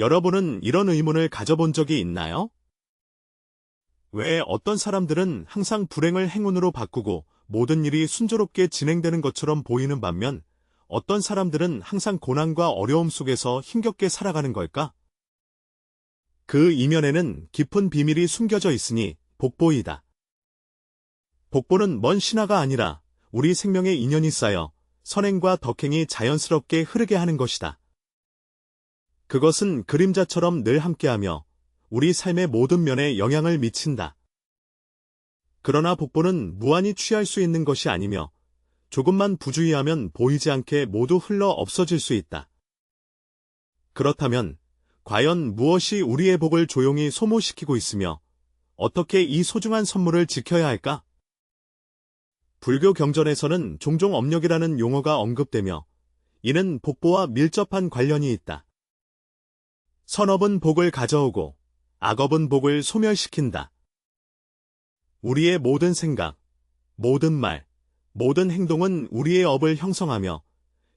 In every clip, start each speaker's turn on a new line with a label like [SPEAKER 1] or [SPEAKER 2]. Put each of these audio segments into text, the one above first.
[SPEAKER 1] 여러분은 이런 의문을 가져본 적이 있나요? 왜 어떤 사람들은 항상 불행을 행운으로 바꾸고 모든 일이 순조롭게 진행되는 것처럼 보이는 반면 어떤 사람들은 항상 고난과 어려움 속에서 힘겹게 살아가는 걸까? 그 이면에는 깊은 비밀이 숨겨져 있으니 복보이다. 복보는 먼 신화가 아니라 우리 생명의 인연이 쌓여 선행과 덕행이 자연스럽게 흐르게 하는 것이다. 그것은 그림자처럼 늘 함께하며 우리 삶의 모든 면에 영향을 미친다. 그러나 복보는 무한히 취할 수 있는 것이 아니며 조금만 부주의하면 보이지 않게 모두 흘러 없어질 수 있다. 그렇다면 과연 무엇이 우리의 복을 조용히 소모시키고 있으며 어떻게 이 소중한 선물을 지켜야 할까? 불교 경전에서는 종종 업력이라는 용어가 언급되며 이는 복보와 밀접한 관련이 있다. 선업은 복을 가져오고 악업은 복을 소멸시킨다. 우리의 모든 생각, 모든 말, 모든 행동은 우리의 업을 형성하며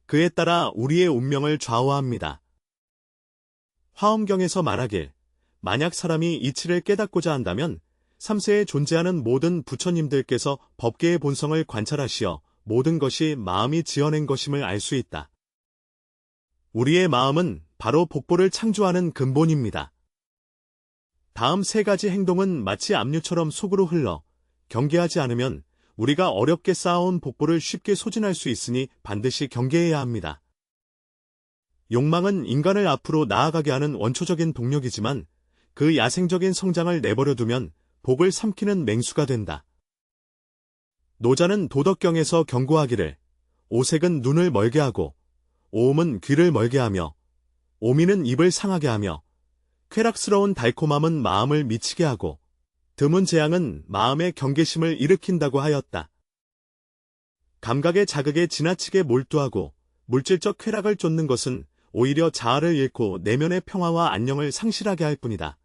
[SPEAKER 1] 그에 따라 우리의 운명을 좌우합니다. 화엄경에서 말하길, 만약 사람이 이치를 깨닫고자 한다면 3세에 존재하는 모든 부처님들께서 법계의 본성을 관찰하시어 모든 것이 마음이 지어낸 것임을 알 수 있다. 우리의 마음은 바로 복보를 창조하는 근본입니다. 다음 세 가지 행동은 마치 압류처럼 속으로 흘러 경계하지 않으면 우리가 어렵게 쌓아온 복보를 쉽게 소진할 수 있으니 반드시 경계해야 합니다. 욕망은 인간을 앞으로 나아가게 하는 원초적인 동력이지만 그 야생적인 성장을 내버려두면 복을 삼키는 맹수가 된다. 노자는 도덕경에서 경고하기를 오색은 눈을 멀게 하고 오음은 귀를 멀게 하며 오미는 입을 상하게 하며 쾌락스러운 달콤함은 마음을 미치게 하고 드문 재앙은 마음의 경계심을 일으킨다고 하였다. 감각의 자극에 지나치게 몰두하고 물질적 쾌락을 쫓는 것은 오히려 자아를 잃고 내면의 평화와 안녕을 상실하게 할 뿐이다.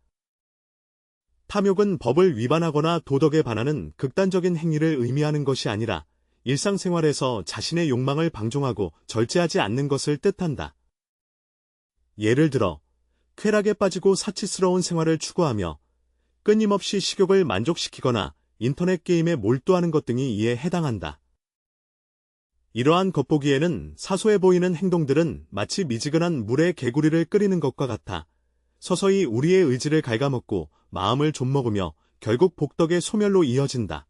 [SPEAKER 1] 탐욕은 법을 위반하거나 도덕에 반하는 극단적인 행위를 의미하는 것이 아니라 일상생활에서 자신의 욕망을 방종하고 절제하지 않는 것을 뜻한다. 예를 들어 쾌락에 빠지고 사치스러운 생활을 추구하며 끊임없이 식욕을 만족시키거나 인터넷 게임에 몰두하는 것 등이 이에 해당한다. 이러한 겉보기에는 사소해 보이는 행동들은 마치 미지근한 물에 개구리를 끓이는 것과 같아 서서히 우리의 의지를 갉아먹고 마음을 좀먹으며 결국 복덕의 소멸로 이어진다.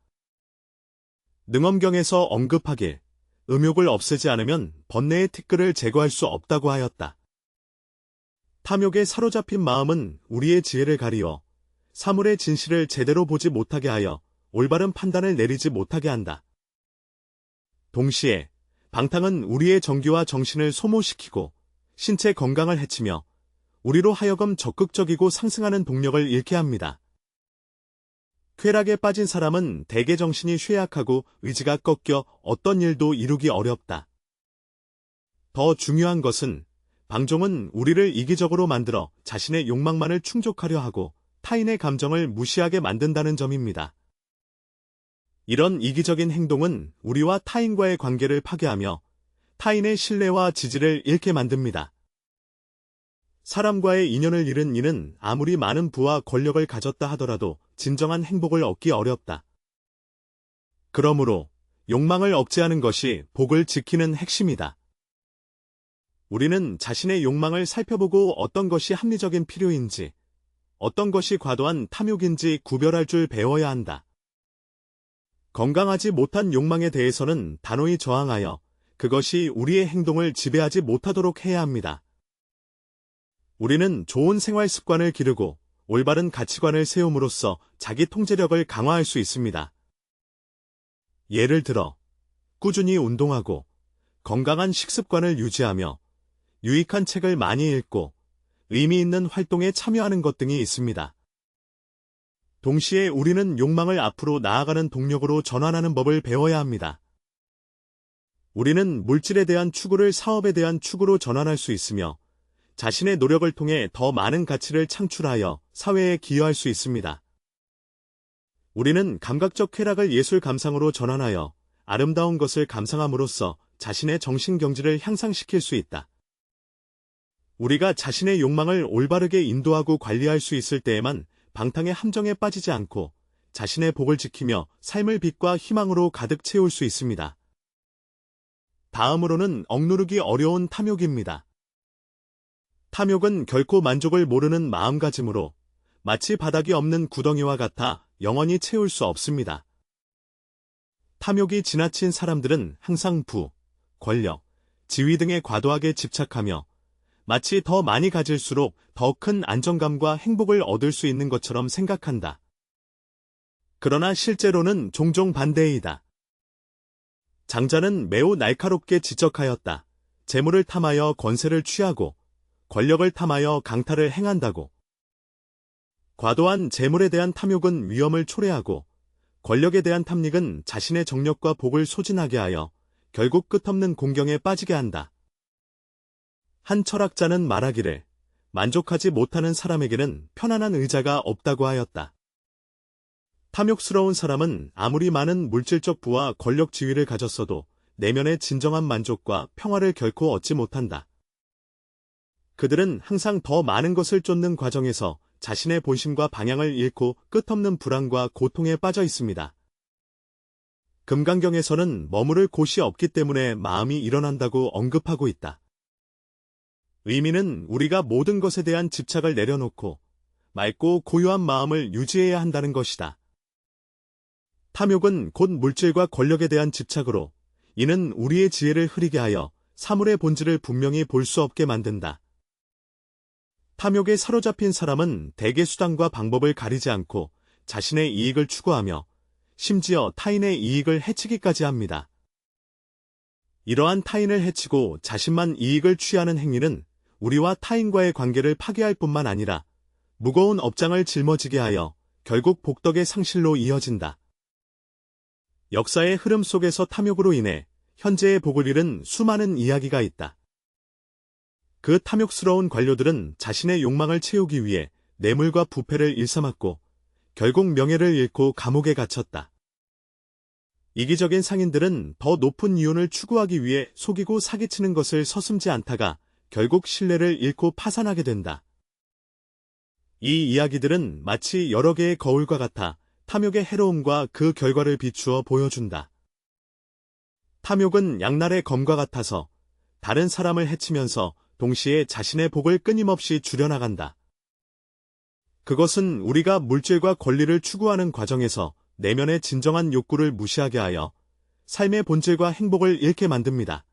[SPEAKER 1] 능엄경에서 언급하길 음욕을 없애지 않으면 번뇌의 티끌을 제거할 수 없다고 하였다. 탐욕에 사로잡힌 마음은 우리의 지혜를 가리워 사물의 진실을 제대로 보지 못하게 하여 올바른 판단을 내리지 못하게 한다. 동시에 방탕은 우리의 정기와 정신을 소모시키고 신체 건강을 해치며 우리로 하여금 적극적이고 상승하는 동력을 잃게 합니다. 쾌락에 빠진 사람은 대개 정신이 쇠약하고 의지가 꺾여 어떤 일도 이루기 어렵다. 더 중요한 것은 방종은 우리를 이기적으로 만들어 자신의 욕망만을 충족하려 하고 타인의 감정을 무시하게 만든다는 점입니다. 이런 이기적인 행동은 우리와 타인과의 관계를 파괴하며 타인의 신뢰와 지지를 잃게 만듭니다. 사람과의 인연을 잃은 이는 아무리 많은 부와 권력을 가졌다 하더라도 진정한 행복을 얻기 어렵다. 그러므로 욕망을 억제하는 것이 복을 지키는 핵심이다. 우리는 자신의 욕망을 살펴보고 어떤 것이 합리적인 필요인지, 어떤 것이 과도한 탐욕인지 구별할 줄 배워야 한다. 건강하지 못한 욕망에 대해서는 단호히 저항하여 그것이 우리의 행동을 지배하지 못하도록 해야 합니다. 우리는 좋은 생활 습관을 기르고 올바른 가치관을 세움으로써 자기 통제력을 강화할 수 있습니다. 예를 들어 꾸준히 운동하고 건강한 식습관을 유지하며 유익한 책을 많이 읽고 의미 있는 활동에 참여하는 것 등이 있습니다. 동시에 우리는 욕망을 앞으로 나아가는 동력으로 전환하는 법을 배워야 합니다. 우리는 물질에 대한 추구를 사업에 대한 추구로 전환할 수 있으며 자신의 노력을 통해 더 많은 가치를 창출하여 사회에 기여할 수 있습니다. 우리는 감각적 쾌락을 예술 감상으로 전환하여 아름다운 것을 감상함으로써 자신의 정신 경지를 향상시킬 수 있다. 우리가 자신의 욕망을 올바르게 인도하고 관리할 수 있을 때에만 방탕의 함정에 빠지지 않고 자신의 복을 지키며 삶을 빛과 희망으로 가득 채울 수 있습니다. 다음으로는 억누르기 어려운 탐욕입니다. 탐욕은 결코 만족을 모르는 마음가짐으로 마치 바닥이 없는 구덩이와 같아 영원히 채울 수 없습니다. 탐욕이 지나친 사람들은 항상 부, 권력, 지위 등에 과도하게 집착하며 마치 더 많이 가질수록 더 큰 안정감과 행복을 얻을 수 있는 것처럼 생각한다. 그러나 실제로는 종종 반대이다. 장자는 매우 날카롭게 지적하였다. 재물을 탐하여 권세를 취하고 권력을 탐하여 강탈을 행한다고. 과도한 재물에 대한 탐욕은 위험을 초래하고 권력에 대한 탐닉은 자신의 정력과 복을 소진하게 하여 결국 끝없는 공경에 빠지게 한다. 한 철학자는 말하기를 만족하지 못하는 사람에게는 편안한 의자가 없다고 하였다. 탐욕스러운 사람은 아무리 많은 물질적 부와 권력 지위를 가졌어도 내면의 진정한 만족과 평화를 결코 얻지 못한다. 그들은 항상 더 많은 것을 쫓는 과정에서 자신의 본심과 방향을 잃고 끝없는 불안과 고통에 빠져 있습니다. 금강경에서는 머무를 곳이 없기 때문에 마음이 일어난다고 언급하고 있다. 의미는 우리가 모든 것에 대한 집착을 내려놓고 맑고 고요한 마음을 유지해야 한다는 것이다. 탐욕은 곧 물질과 권력에 대한 집착으로 이는 우리의 지혜를 흐리게 하여 사물의 본질을 분명히 볼 수 없게 만든다. 탐욕에 사로잡힌 사람은 대개 수단과 방법을 가리지 않고 자신의 이익을 추구하며 심지어 타인의 이익을 해치기까지 합니다. 이러한 타인을 해치고 자신만 이익을 취하는 행위는 우리와 타인과의 관계를 파괴할 뿐만 아니라 무거운 업장을 짊어지게 하여 결국 복덕의 상실로 이어진다. 역사의 흐름 속에서 탐욕으로 인해 현재의 복을 잃은 수많은 이야기가 있다. 그 탐욕스러운 관료들은 자신의 욕망을 채우기 위해 뇌물과 부패를 일삼았고 결국 명예를 잃고 감옥에 갇혔다. 이기적인 상인들은 더 높은 이윤을 추구하기 위해 속이고 사기치는 것을 서슴지 않다가 결국 신뢰를 잃고 파산하게 된다. 이 이야기들은 마치 여러 개의 거울과 같아 탐욕의 해로움과 그 결과를 비추어 보여준다. 탐욕은 양날의 검과 같아서 다른 사람을 해치면서 동시에 자신의 복을 끊임없이 줄여나간다. 그것은 우리가 물질과 권리를 추구하는 과정에서 내면의 진정한 욕구를 무시하게 하여 삶의 본질과 행복을 잃게 만듭니다.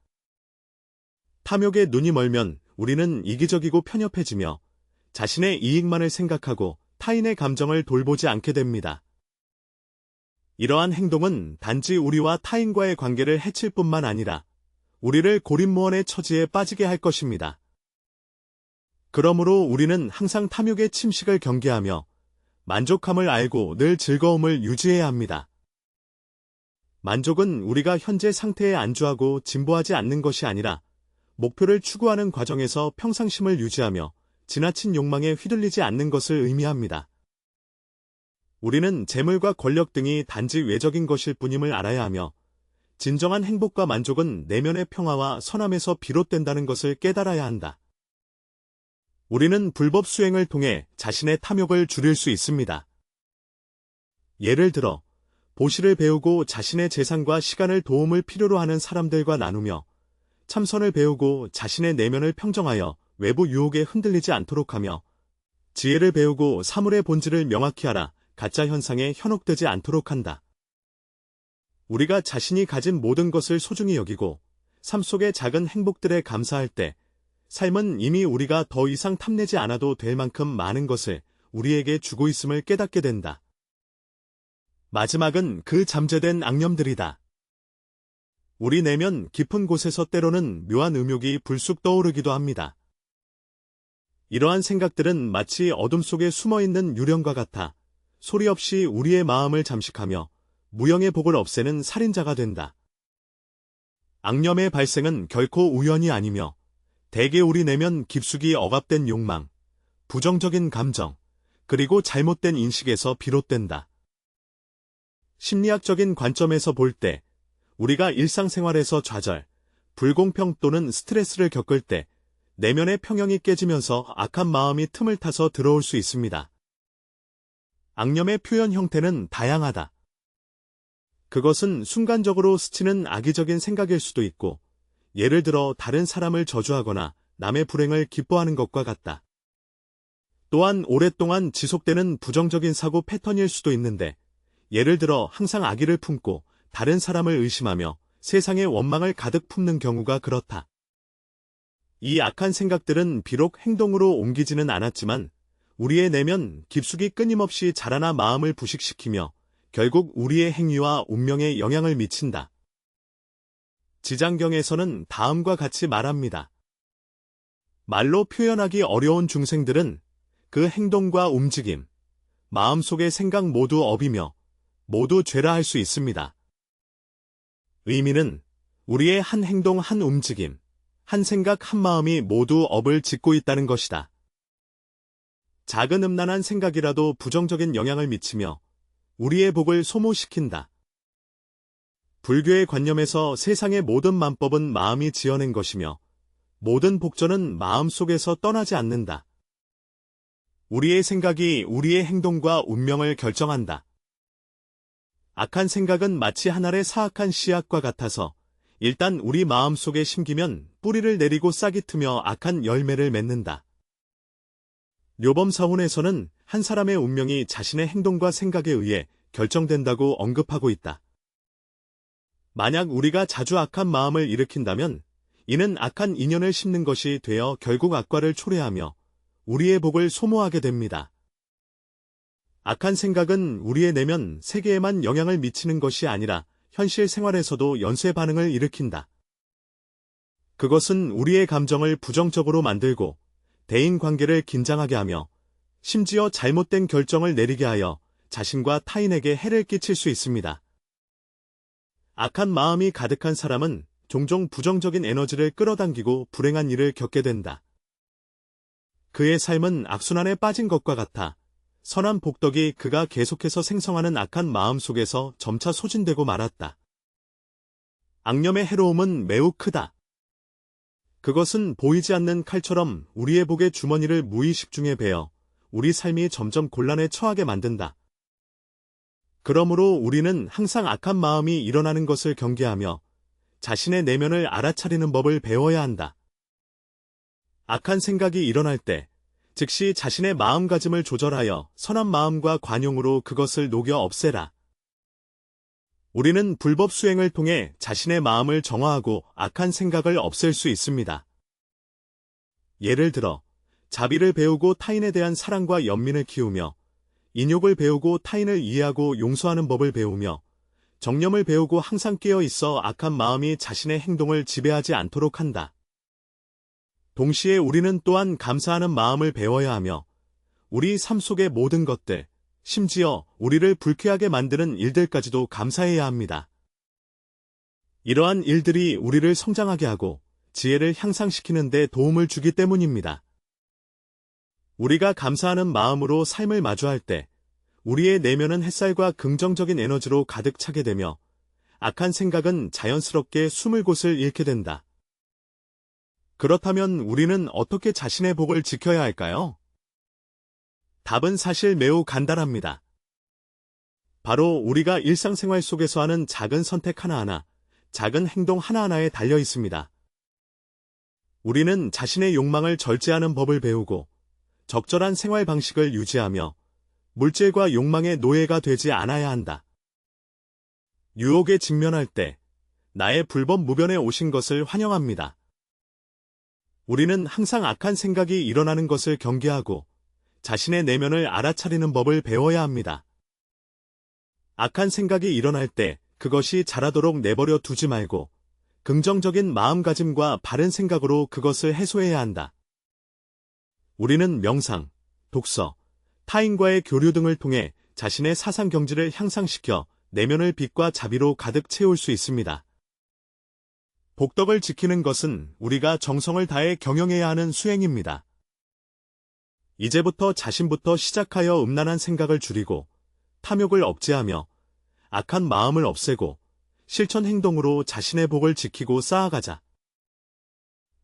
[SPEAKER 1] 탐욕에 눈이 멀면 우리는 이기적이고 편협해지며 자신의 이익만을 생각하고 타인의 감정을 돌보지 않게 됩니다. 이러한 행동은 단지 우리와 타인과의 관계를 해칠 뿐만 아니라 우리를 고립무원의 처지에 빠지게 할 것입니다. 그러므로 우리는 항상 탐욕의 침식을 경계하며 만족함을 알고 늘 즐거움을 유지해야 합니다. 만족은 우리가 현재 상태에 안주하고 진보하지 않는 것이 아니라 목표를 추구하는 과정에서 평상심을 유지하며 지나친 욕망에 휘둘리지 않는 것을 의미합니다. 우리는 재물과 권력 등이 단지 외적인 것일 뿐임을 알아야 하며 진정한 행복과 만족은 내면의 평화와 선함에서 비롯된다는 것을 깨달아야 한다. 우리는 불법 수행을 통해 자신의 탐욕을 줄일 수 있습니다. 예를 들어 보시를 배우고 자신의 재산과 시간을 도움을 필요로 하는 사람들과 나누며 참선을 배우고 자신의 내면을 평정하여 외부 유혹에 흔들리지 않도록 하며 지혜를 배우고 사물의 본질을 명확히 알아 가짜 현상에 현혹되지 않도록 한다. 우리가 자신이 가진 모든 것을 소중히 여기고 삶 속의 작은 행복들에 감사할 때 삶은 이미 우리가 더 이상 탐내지 않아도 될 만큼 많은 것을 우리에게 주고 있음을 깨닫게 된다. 마지막은 그 잠재된 악념들이다. 우리 내면 깊은 곳에서 때로는 묘한 음욕이 불쑥 떠오르기도 합니다. 이러한 생각들은 마치 어둠 속에 숨어있는 유령과 같아 소리 없이 우리의 마음을 잠식하며 무형의 복을 없애는 살인자가 된다. 악념의 발생은 결코 우연이 아니며 대개 우리 내면 깊숙이 억압된 욕망, 부정적인 감정, 그리고 잘못된 인식에서 비롯된다. 심리학적인 관점에서 볼 때 우리가 일상생활에서 좌절, 불공평 또는 스트레스를 겪을 때 내면의 평형이 깨지면서 악한 마음이 틈을 타서 들어올 수 있습니다. 악념의 표현 형태는 다양하다. 그것은 순간적으로 스치는 악의적인 생각일 수도 있고, 예를 들어 다른 사람을 저주하거나 남의 불행을 기뻐하는 것과 같다. 또한 오랫동안 지속되는 부정적인 사고 패턴일 수도 있는데, 예를 들어 항상 악의를 품고 다른 사람을 의심하며 세상에 원망을 가득 품는 경우가 그렇다. 이 악한 생각들은 비록 행동으로 옮기지는 않았지만 우리의 내면 깊숙이 끊임없이 자라나 마음을 부식시키며 결국 우리의 행위와 운명에 영향을 미친다. 지장경에서는 다음과 같이 말합니다. 말로 표현하기 어려운 중생들은 그 행동과 움직임, 마음속의 생각 모두 업이며 모두 죄라 할 수 있습니다. 의미는 우리의 한 행동, 한 움직임, 한 생각, 한 마음이 모두 업을 짓고 있다는 것이다. 작은 음란한 생각이라도 부정적인 영향을 미치며 우리의 복을 소모시킨다. 불교의 관념에서 세상의 모든 만법은 마음이 지어낸 것이며 모든 복전은 마음속에서 떠나지 않는다. 우리의 생각이 우리의 행동과 운명을 결정한다. 악한 생각은 마치 한 알의 사악한 씨앗과 같아서 일단 우리 마음속에 심기면 뿌리를 내리고 싹이 트며 악한 열매를 맺는다. 묘범사훈에서는 한 사람의 운명이 자신의 행동과 생각에 의해 결정된다고 언급하고 있다. 만약 우리가 자주 악한 마음을 일으킨다면 이는 악한 인연을 심는 것이 되어 결국 악과를 초래하며 우리의 복을 소모하게 됩니다. 악한 생각은 우리의 내면 세계에만 영향을 미치는 것이 아니라 현실 생활에서도 연쇄 반응을 일으킨다. 그것은 우리의 감정을 부정적으로 만들고 대인관계를 긴장하게 하며 심지어 잘못된 결정을 내리게 하여 자신과 타인에게 해를 끼칠 수 있습니다. 악한 마음이 가득한 사람은 종종 부정적인 에너지를 끌어당기고 불행한 일을 겪게 된다. 그의 삶은 악순환에 빠진 것과 같아 선한 복덕이 그가 계속해서 생성하는 악한 마음 속에서 점차 소진되고 말았다. 악념의 해로움은 매우 크다. 그것은 보이지 않는 칼처럼 우리의 복의 주머니를 무의식 중에 베어 우리 삶이 점점 곤란에 처하게 만든다. 그러므로 우리는 항상 악한 마음이 일어나는 것을 경계하며 자신의 내면을 알아차리는 법을 배워야 한다. 악한 생각이 일어날 때 즉시 자신의 마음가짐을 조절하여 선한 마음과 관용으로 그것을 녹여 없애라. 우리는 불법 수행을 통해 자신의 마음을 정화하고 악한 생각을 없앨 수 있습니다. 예를 들어 자비를 배우고 타인에 대한 사랑과 연민을 키우며 인욕을 배우고 타인을 이해하고 용서하는 법을 배우며 정념을 배우고 항상 깨어 있어 악한 마음이 자신의 행동을 지배하지 않도록 한다. 동시에 우리는 또한 감사하는 마음을 배워야 하며 우리 삶 속의 모든 것들, 심지어 우리를 불쾌하게 만드는 일들까지도 감사해야 합니다. 이러한 일들이 우리를 성장하게 하고 지혜를 향상시키는 데 도움을 주기 때문입니다. 우리가 감사하는 마음으로 삶을 마주할 때 우리의 내면은 햇살과 긍정적인 에너지로 가득 차게 되며 악한 생각은 자연스럽게 숨을 곳을 잃게 된다. 그렇다면 우리는 어떻게 자신의 복을 지켜야 할까요? 답은 사실 매우 간단합니다. 바로 우리가 일상생활 속에서 하는 작은 선택 하나하나, 작은 행동 하나하나에 달려 있습니다. 우리는 자신의 욕망을 절제하는 법을 배우고 적절한 생활 방식을 유지하며 물질과 욕망의 노예가 되지 않아야 한다. 유혹에 직면할 때 나의 불법 무변에 오신 것을 환영합니다. 우리는 항상 악한 생각이 일어나는 것을 경계하고 자신의 내면을 알아차리는 법을 배워야 합니다. 악한 생각이 일어날 때 그것이 자라도록 내버려 두지 말고 긍정적인 마음가짐과 바른 생각으로 그것을 해소해야 한다. 우리는 명상, 독서, 타인과의 교류 등을 통해 자신의 사상 경지를 향상시켜 내면을 빛과 자비로 가득 채울 수 있습니다. 복덕을 지키는 것은 우리가 정성을 다해 경영해야 하는 수행입니다. 이제부터 자신부터 시작하여 음란한 생각을 줄이고 탐욕을 억제하며 악한 마음을 없애고 실천 행동으로 자신의 복을 지키고 쌓아가자.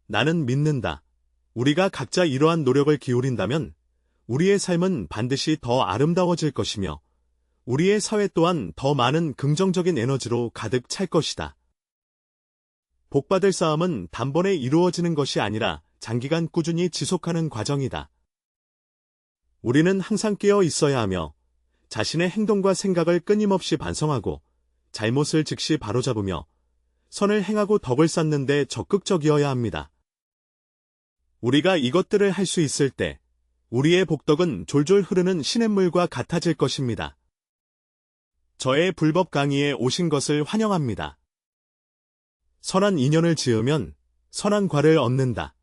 [SPEAKER 1] 나는 믿는다. 우리가 각자 이러한 노력을 기울인다면 우리의 삶은 반드시 더 아름다워질 것이며 우리의 사회 또한 더 많은 긍정적인 에너지로 가득 찰 것이다. 복받을 싸움은 단번에 이루어지는 것이 아니라 장기간 꾸준히 지속하는 과정이다. 우리는 항상 깨어 있어야 하며 자신의 행동과 생각을 끊임없이 반성하고 잘못을 즉시 바로잡으며 선을 행하고 덕을 쌓는 데 적극적이어야 합니다. 우리가 이것들을 할 수 있을 때 우리의 복덕은 졸졸 흐르는 시냇물과 같아질 것입니다. 저의 불법 강의에 오신 것을 환영합니다. 선한 인연을 지으면 선한 과를 얻는다.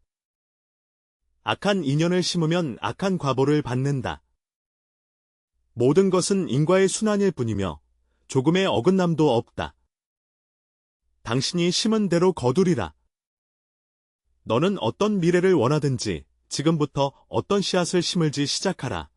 [SPEAKER 1] 악한 인연을 심으면 악한 과보를 받는다. 모든 것은 인과의 순환일 뿐이며 조금의 어긋남도 없다. 당신이 심은 대로 거두리라. 너는 어떤 미래를 원하든지 지금부터 어떤 씨앗을 심을지 시작하라.